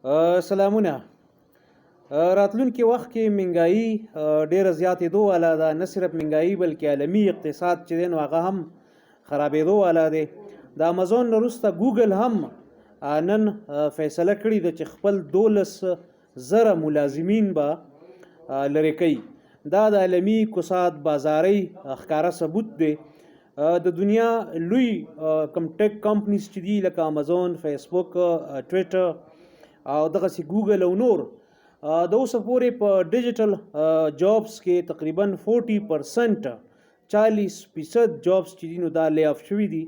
سلامونه. راتلونکي وخت کې مهنګایي ډیره زیاتېدو والا ده، نه صرف مهنګایي بلکې عالمي اقتصاد چې دی نو هغه هم خرابېدو والا دی. د امازون نه وروسته ګوګل هم نن فیصله کړې ده چې خپل 12,000 ملازمین به لرې کوي. دا د عالمي اقتصاد بازارۍ ښکاره ثبوت دی. د دنیا لوی کم ټیک کمپنیز چې دي لکه امازون، فیسبوک، ټویټر او دغسې ګوګل او نور د اوسه پورې په ډیجیټل جابس کې تقریبا 40% 40% جابس چې دي نو دا لی آف شوي دي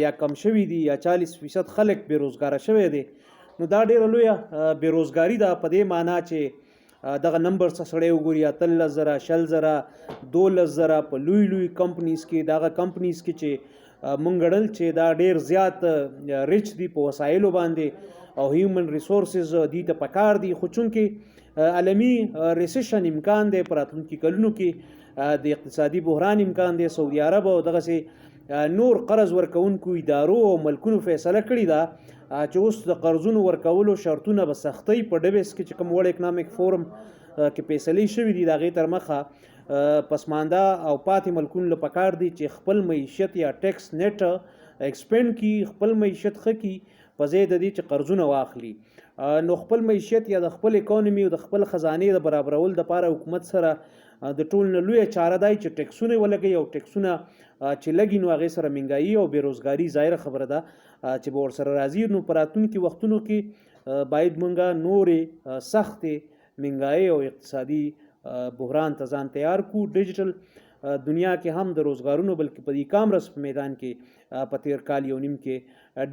یا کم شوي دي، یا 40% خلک بېروزګاره شوی دی. نو دا ډېره لویه بېروزګاري ده، په دې معنا چې دغه نمبر څه سړی وګوري 18,000 20,000 12,000 په لوی لوی کمپنیز کې. دغه کمپنیز کې چې مونږ ګڼل چې دا ډېر زیات ریچ دي په وسایلو باندې او هیومن ریسورسز دي ته پکار دي، خو چونکې عالمي ریسیشن امکان دی په راتلونکي کلونو کې، د اقتصادي بحران امکان دی، سعودي عرب او دغسې نور قرض ورکوونکو ادارو او ملکونو فیصله کړې ده چې اوس د قرضونو ورکولو شرطونه به سختۍ په ډبس کې چې کوم ورلډ اکنامک فورم کې فیصلې شوي دي د هغې تر مخه پسمانده او پاتې ملکونو له پکار دي چې خپل معیشت یا ټیکس نیټ ایکسپینډ کړي، خپل معیشت ښه کړي په ځای د دې چې قرضونه واخلي. نو خپل معیشت یا د خپل اکانومي او د خپل خزانې د برابرولو دپاره حکومت سره د ټول نه لویه چاره دی چې ټیکسونه ولګوي، او ټیکسونه چې لګي نو هغې سره مهنګایي او بېروزګاري ظاهره خبره ده چې به ورسره راځي. نو په راتلونکي وختونو کې باید موږ نورې سختې مهنګایي او اقتصادي بحران ته ځان تیار کړو. ډیجیټل دنیا کې هم د روزګارونو بلکې په دې کامرس په میدان کې په تیر کال یو نیم کې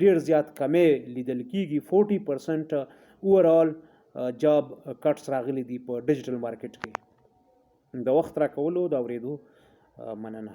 ډیر زیات کمی لیدل کیږي. 40% اوورال جاب کټس راغلي دي په ډیجیټل مارکیټ کې. د وخت راکولو د اورېدو مننه.